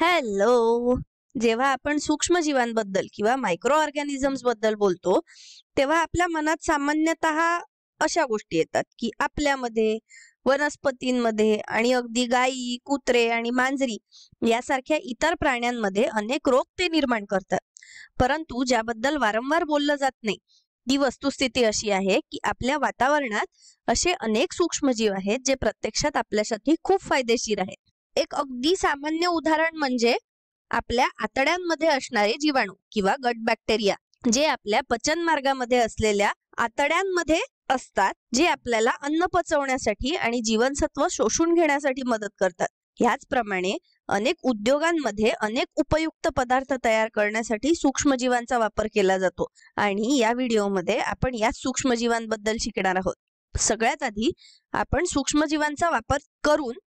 Hello. जेव्हा आपण सूक्ष्मजीवांबद्दल किंवा मायक्रो ऑर्गॅनिझम्स बद्दल बोलतो, तेव्हा आपल्या मनात सामान्यतः अशा गोष्टी येतात की आपल्यामध्ये, वनस्पतींमध्ये आणि अगदी गायी, कुत्रे आणि मांजरी यासारख्या इतर प्राण्यांमध्ये अनेक रोग ते निर्माण करतात. परंतु ज्याबद्दल वारंवार बोललं जात नाही, ती वस्तुस्थिती अशी आहे की आपल्या वातावरणात असे अनेक सूक्ष्मजीव आहेत जे प्रत्यक्षात आपल्यासाठी खूप फायदेशीर आहेत. एक अगदी सामान्य उदाहरण म्हणजे आपल्या आतड्यांमध्ये असणारे जीवाणू किंवा गट बॅक्टेरिया, जे आपल्या पचन मार्गामध्ये असलेल्या आतड्यांमध्ये असतात, जे आपल्याला अन्न पचवण्यासाठी आणि जीवनसत्व शोषून घेण्यासाठी मदत करतात. ह्याचप्रमाणे अनेक उद्योगांमध्ये अनेक उपयुक्त पदार्थ तयार करण्यासाठी सूक्ष्मजीवांचा वापर केला जातो आणि या व्हिडिओमध्ये आपण या सूक्ष्मजीवांबद्दल शिकणार आहोत. सगळ्यात आधी आपण सूक्ष्मजीवांचा वापर करून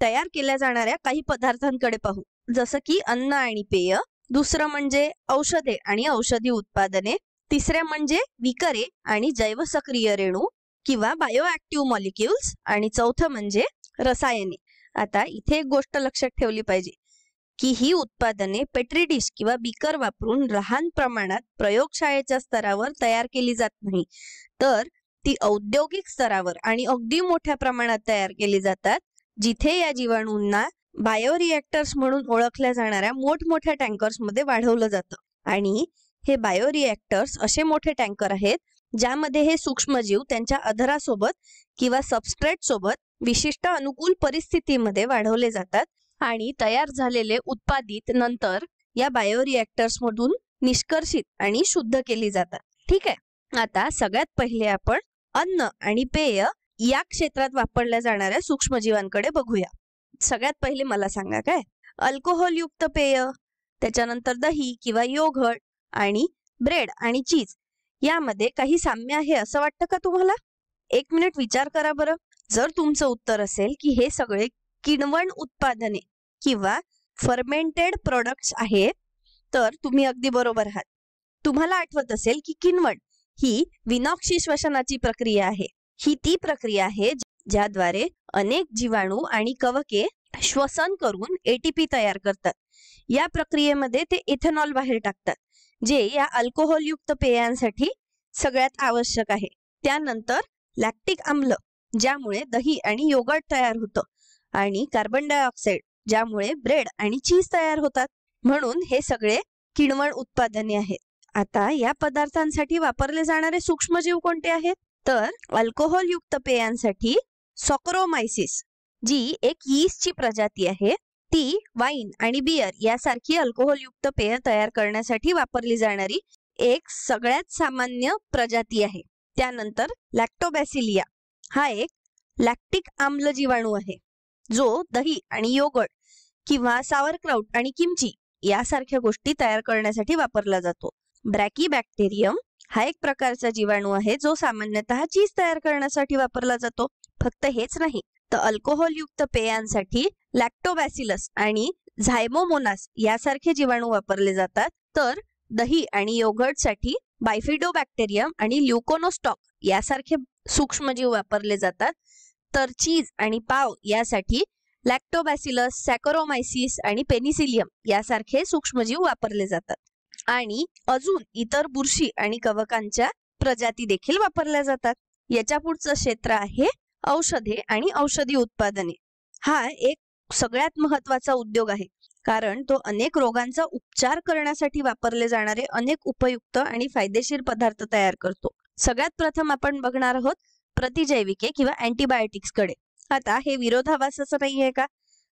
तयार केल्या जाणाऱ्या काही पदार्थांकडे पाहू, जसं की अन्न आणि पेय. दुसरं म्हणजे औषधे आणि औषधी उत्पादने. तिसरे म्हणजे विकरे आणि जैवसक्रिय रेणू किंवा बायोऍक्टिव्ह मॉलिक्युल्स. आणि चौथं म्हणजे रसायने. आता इथे एक गोष्ट लक्षात ठेवली पाहिजे की ही उत्पादने पेट्री डिश किंवा बीकर वापरून लहान प्रमाणात प्रयोगशाळेच्या स्तरावर तयार केली जात नाही, तर ती औद्योगिक स्तरावर आणि अगदी मोठ्या प्रमाणात तयार केली जातात, जिथे या जीवाणूंना बायोरिएक्टर्स म्हणून ओळखल्या जाणाऱ्या मोठमोठ्या टँकर्स मध्ये वाढवलं जातं. आणि हे बायोरिएक्टर्स असे मोठे टँकर आहेत ज्यामध्ये हे सूक्ष्मजीव त्यांच्या अधरासोबत किंवा सबस्ट्रेट सोबत विशिष्ट अनुकूल परिस्थितीमध्ये वाढवले जातात आणि तयार झालेले उत्पादित नंतर या बायोरिएक्टर्स मधून निष्कर्षित आणि शुद्ध केली जातात. ठीक आहे. आता सगळ्यात पहिले आपण अन्न आणि पेय या क्षेत्रात वापरल्या जाणाऱ्या सूक्ष्मजीवांकडे बघूया. सगळ्यात पहिले मला सांगा, काय अल्कोहोल युक्त पेय, त्याच्यानंतर दही किंवा योगर्ट आणि ब्रेड आणि चीज यामध्ये काही साम्य आहे असं वाटतं का तुम्हाला? एक मिनिट विचार करा बरं. जर तुमचं उत्तर असेल की हे सगळे किण्वण उत्पादने किंवा फर्मेंटेड प्रोडक्ट्स आहे, तर तुम्ही अगदी बरोबर आहात. तुम्हाला आठवत असेल की किण्वण ही विनॉक्सी श्वसनाची प्रक्रिया आहे. ही ती प्रक्रिया आहे ज्याद्वारे अनेक जीवाणू आणि कवके श्वसन करून एटीपी तयार करतात. या प्रक्रियेमध्ये ते इथेनॉल बाहेर टाकतात, जे या अल्कोहोल युक्त पेयांसाठी सगळ्यात आवश्यक आहे. त्यानंतर लॅक्टिक आम्ल, ज्यामुळे दही आणि योगर्ट तयार होतं, आणि कार्बन डायऑक्साईड, ज्यामुळे ब्रेड आणि चीज तयार होतात. म्हणून हे सगळे किण्वण उत्पादने आहेत. आता या पदार्थांसाठी वापरले जाणारे सूक्ष्मजीव कोणते आहेत? तर अल्कोहोल युक्त पेयांसाठी सॉकरोमायसिस, जी एक यीस्टची प्रजाती आहे, ती वाईन आणि बियर यासारखी अल्कोहोल युक्त पेय तयार करण्यासाठी वापरली जाणारी एक सगळ्यात सामान्य प्रजाती आहे. त्यानंतर लॅक्टोबॅसिलिया हा एक लॅक्टिक आम्ल जीवाणू आहे, जो दही आणि योगर्ट किंवा सावरक्राउट आणि किमची यासारख्या गोष्टी तयार करण्यासाठी वापरला जातो. ब्रॅकिबॅक्टेरियम हा एक प्रकारचा जीवाणू आहे जो सामान्यतः चीज तयार करण्यासाठी वापरला जातो. फक्त हेच नाही, तर अल्कोहोल युक्त पेयांसाठी लॅक्टोबॅसिलस आणि झायमोमोनास यासारखे जीवाणू वापरले जातात. तर दही आणि योगर्टसाठी बायफिडोबॅक्टेरियम आणि ल्युकोनोस्टॉक यासारखे सूक्ष्मजीव वापरले जातात. तर चीज आणि पाव यासाठी लॅक्टोबॅसिलस, सॅकरोमायसिस आणि पेनिसिलियम यासारखे सूक्ष्मजीव वापरले जातात. आणि अजून इतर बुरशी आणि कवकांच्या प्रजाती देखील वापरल्या जातात. याच्या पुढचं क्षेत्र आहे औषधे आणि औषधी उत्पादने. हा एक सगळ्यात महत्वाचा उद्योग आहे, कारण तो अनेक रोगांचा उपचार करण्यासाठी वापरले जाणारे अनेक उपयुक्त आणि फायदेशीर पदार्थ तयार करतो. सगळ्यात प्रथम आपण बघणार आहोत प्रतिजैविके किंवा अँटीबायोटिक्स कडे. आता हे विरोधाभासाचं नाहीये का?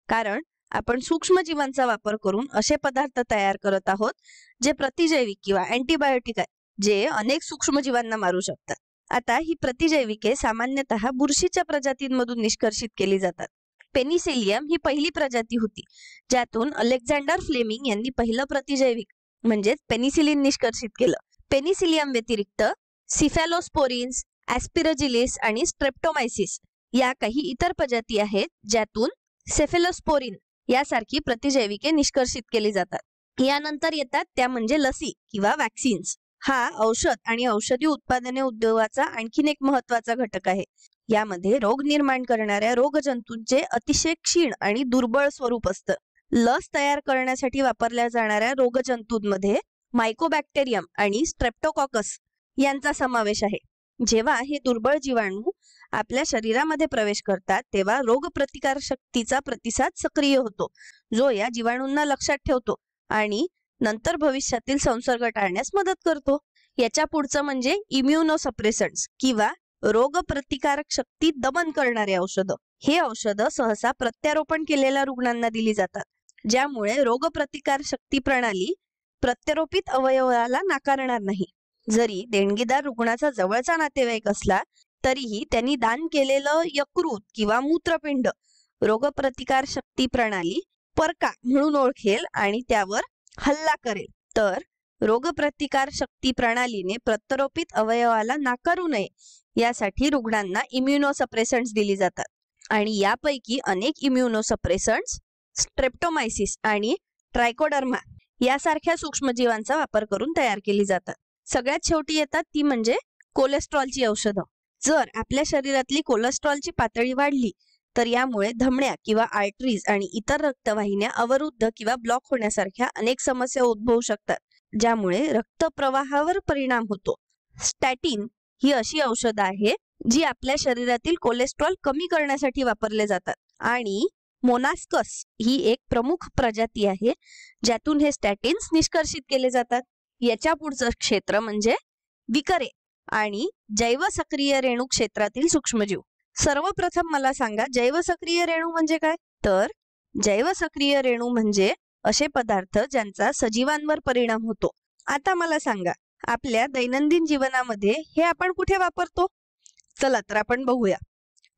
कारण आपण सूक्ष्मजीवांचा वापर करून असे पदार्थ तयार करत आहोत जे प्रतिजैविक किंवा अँटीबायोटिक आहे, जे अनेक सूक्ष्मजीवांना मारू शकतात. आता ही प्रतिजैविके सामान्यतः बुरशीच्या प्रजातींमधून निष्कर्षित केली जातात. पेनिसिलियम ही पहिली प्रजाती होती, ज्यातून अलेक्झांडर फ्लेमिंग यांनी पहिलं प्रतिजैविक म्हणजेच पेनिसिलिन निष्कर्षित केलं. पेनिसिलियम व्यतिरिक्त सिफॅलोस्पोरिन्स, ॲस्पिरजिलिस आणि स्ट्रेप्टोमायसिस या काही इतर प्रजाती आहेत, ज्यातून सेफेलोस्पोरिन यासारखी प्रतिजैविके निष्कर्षित केली जातात. यानंतर येतात त्या म्हणजे लसी किंवा वॅक्सिन्स. हा औषध आणि औषधी उत्पादने उद्योगाचा आणखीन एक महत्वाचा घटक आहे. यामध्ये रोग निर्माण करणाऱ्या रोगजंतूंचे अतिशय क्षीण आणि दुर्बळ स्वरूप असतं. लस तयार करण्यासाठी वापरल्या जाणाऱ्या रोगजंतूंमध्ये मायकोबॅक्टेरियम आणि स्ट्रेप्टोकॉकस यांचा समावेश आहे. जेव्हा हे दुर्बळ जीवाणू आपल्या शरीरामध्ये प्रवेश करतात तेव्हा रोगप्रतिकार शक्तीचा प्रतिसाद सक्रिय होतो, जो या जीवाणूंना लक्षात ठेवतो आणि नंतर भविष्यातील संसर्ग टाळण्यास मदत करतो. याच्या पुढचं म्हणजे इम्युनोसप्रेसंट्स किंवा रोगप्रतिकारक शक्ती दमन करणारे औषधं. हे औषधं सहसा प्रत्यारोपण केलेल्या रुग्णांना दिली जातात, ज्यामुळे रोगप्रतिकार शक्ती प्रणाली प्रत्यारोपित अवयवाला नाकारणार नाही. जरी देणगीदार रुग्णाचा जवळचा नातेवाईक असला तरीही त्यांनी दान केलेलं यकृत किंवा मूत्रपिंड रोगप्रतिकार शक्ती प्रणाली परका म्हणून ओळखेल आणि त्यावर हल्ला करेल. तर रोगप्रतिकार शक्ती प्रणालीने प्रत्यारोपित अवयवाला नाकारू नये यासाठी रुग्णांना इम्युनोसप्रेसंट्स दिली जातात आणि यापैकी अनेक इम्युनोसप्रेसंट्स स्ट्रेप्टोमायसिस आणि ट्रायकोडर्मा यासारख्या सूक्ष्मजीवांचा वापर करून तयार केली जातात. सगळ्यात शेवटी येतात ती म्हणजे कोलेस्ट्रॉलची औषधं. जर आपल्या शरीरातली कोलेस्ट्रॉलची पातळी वाढली तर यामुळे धमन्या किंवा आर्टरीज आणि इतर रक्तवाहिन्या अवरुद्ध किंवा ब्लॉक होण्यासारख्या अनेक समस्या उद्भवू शकतात, ज्यामुळे रक्तप्रवाहावर परिणाम होतो. स्टॅटिन ही अशी औषधं आहे जी आपल्या शरीरातील कोलेस्ट्रॉल कमी करण्यासाठी वापरले जातात आणि मोनास्कस ही एक प्रमुख प्रजाती आहे ज्यातून हे स्टॅटिन्स निष्कर्षित केले जातात. याच्या पुढचं क्षेत्र म्हणजे विकरे आणि जैवसक्रिय रेणू क्षेत्रातील सूक्ष्मजीव. सर्वप्रथम मला सांगा, जैवसक्रिय रेणू म्हणजे काय? तर जैवसक्रिय रेणू म्हणजे असे पदार्थ ज्यांचा सजीवांवर परिणाम होतो. आता मला सांगा, आपल्या दैनंदिन जीवनामध्ये हे आपण कुठे वापरतो? चला तर आपण बघूया.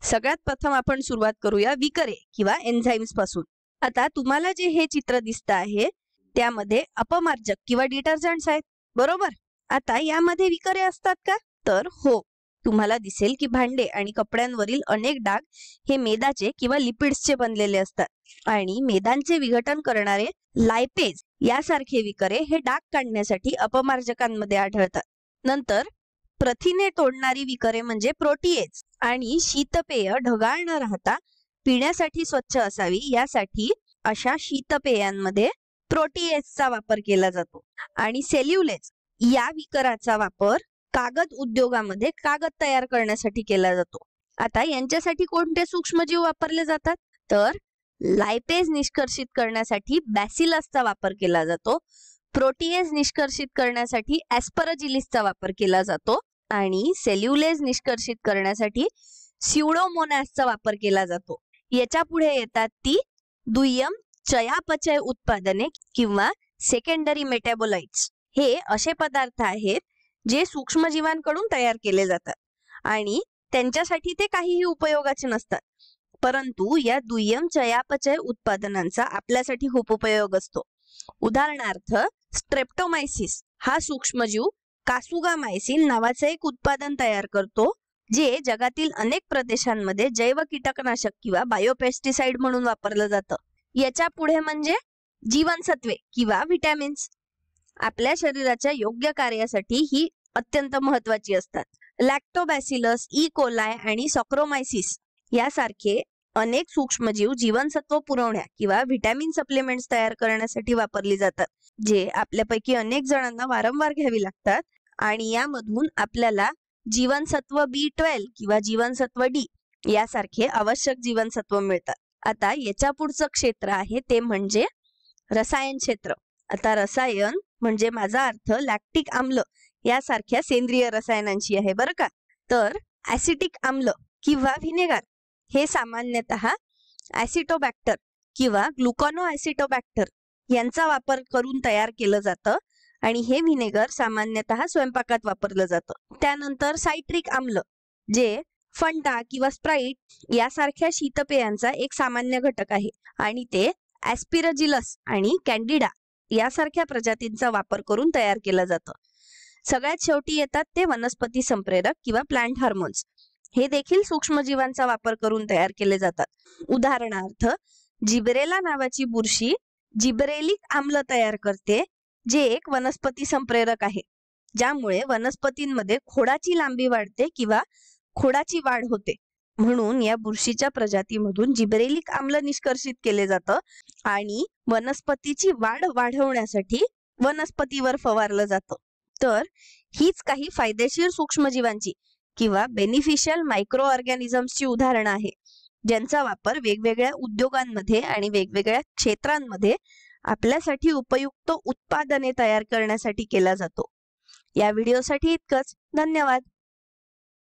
सगळ्यात प्रथम आपण सुरुवात करूया विकरे किंवा एन्झाईम्स पासून. आता तुम्हाला जे हे चित्र दिसतं आहे त्यामध्ये अपमार्जक किंवा डिटर्जंट्स आहेत, बरोबर? आता यामध्ये विकरे असतात का? तर हो. तुम्हाला दिसेल की भांडे आणि कपड्यांवरील अनेक डाग हे मेदाचे किंवा लिपिड्सचे बनलेले असतात आणि मेदांचे विघटन करणारे लायपेज यासारखे विकरे हे डाग काढण्यासाठी अपमार्जकांमध्ये आढळतात. नंतर प्रथिने तोडणारी विकरे म्हणजे प्रोटीएज आणि शीतपेय ढगाळ न राहता पिण्यासाठी स्वच्छ असावी यासाठी अशा शीतपेयांमध्ये प्रोटीएजचा वापर केला जातो. आणि सेल्युलेज या विकराचा वापर कागद उद्योगामध्ये कागद तयार करण्यासाठी केला जातो. आता यांच्यासाठी कोणते सूक्ष्मजीव वापरले जातात? तर लायपेज निष्कर्षित करण्यासाठी बॅसिलसचा वापर केला जातो, प्रोटीएज निष्कर्षित करण्यासाठी ॲस्परजिलिसचा वापर केला जातो आणि सेल्युलेज निष्कर्षित करण्यासाठी स्युडोमोनासचा वापर केला जातो. याच्या पुढे येतात ती दुय्यम चयापचय उत्पादने किंवा सेकंडरी मेटाबोलाइट्स. हे असे पदार्थ आहेत जे सूक्ष्मजीवांकडून तयार केले जातात आणि त्यांच्यासाठी ते काहीही उपयोगाचे नसतात, परंतु या दुय्यम चयापचय उत्पादनांचा आपल्यासाठी खूप उपयोग असतो. उदाहरणार्थ स्ट्रेप्टोमायसिस हा सूक्ष्मजीव कासुगामायसिन नावाचे एक उत्पादन तयार करतो, जे जगातील अनेक प्रदेशांमध्ये जैव कीटकनाशक किंवा बायोपेस्टिसाइड म्हणून वापरलं जातं. याच्या पुढे म्हणजे जीवनसत्वे किंवा विटॅमिन्स. आपल्या शरीराच्या योग्य कार्यासाठी ही अत्यंत महत्वाची असतात. लॅक्टोबॅसिलस, ई कोलाय आणि सॉक्रोमायसिस यासारखे अनेक सूक्ष्मजीव जीवनसत्व पुरवण्या किंवा व्हिटॅमिन सप्लिमेंट्स तयार करण्यासाठी वापरली जातात, जे आपल्यापैकी अनेक जणांना वारंवार घ्यावी लागतात आणि यामधून आपल्याला जीवनसत्व B12 किंवा जीवनसत्व D यासारखे आवश्यक जीवनसत्व मिळतात. आता याच्या पुढचं क्षेत्र आहे ते म्हणजे रसायन क्षेत्र. आता रसायन म्हणजे माझा अर्थ लॅक्टिक आम्ल यासारख्या सेंद्रिय रसायनांची आहे, बरं का? तर ऍसिटिक आम्ल किंवा व्हिनेगर हे सामान्यतः ऍसिटोबॅक्टर किंवा ग्लुकॉनो ऍसिटोबॅक्टर यांचा वापर करून तयार केलं जातं आणि हे व्हिनेगर सामान्यतः स्वयंपाकात वापरलं जातं. त्यानंतर सायट्रिक आम्ल जे फंटा किंवा स्प्राइट यासारख्या शीतपेयांचा एक सामान्य घटक आहे आणि ते ॲस्पिरजिलस आणि कॅन्डिडा यासारख्या प्रजातींचा वापर करून तयार केलं जातं. सगळ्यात शेवटी येतात ते वनस्पती संप्रेरक किंवा प्लांट हार्मोन्स. हे देखील सूक्ष्मजीवांचा वापर करून तयार केले जातात. उदाहरणार्थ जिब्रेला नावाची बुरशी जिब्रेलिक आम्ल तयार करते, जे एक वनस्पती संप्रेरक आहे, ज्यामुळे वनस्पतींमध्ये खोडाची लांबी वाढते किंवा खोडाची वाढ होते म्हणून या बुरशीच्या प्रजातीमधून जिबरेलिक आम्ल निष्कर्षित केले जातं आणि वनस्पतीची वाढ वाढवण्यासाठी वनस्पतीवर फवारलं जातं. तर हीच काही फायदेशीर सूक्ष्मजीवांची किंवा बेनिफिशियल मायक्रो ऑर्गॅनिझम्सची उदाहरणं आहे, ज्यांचा वापर वेगवेगळ्या उद्योगांमध्ये आणि वेगवेगळ्या क्षेत्रांमध्ये आपल्यासाठी उपयुक्त उत्पादने तयार करण्यासाठी केला जातो. या व्हिडिओसाठी इतकंच. धन्यवाद.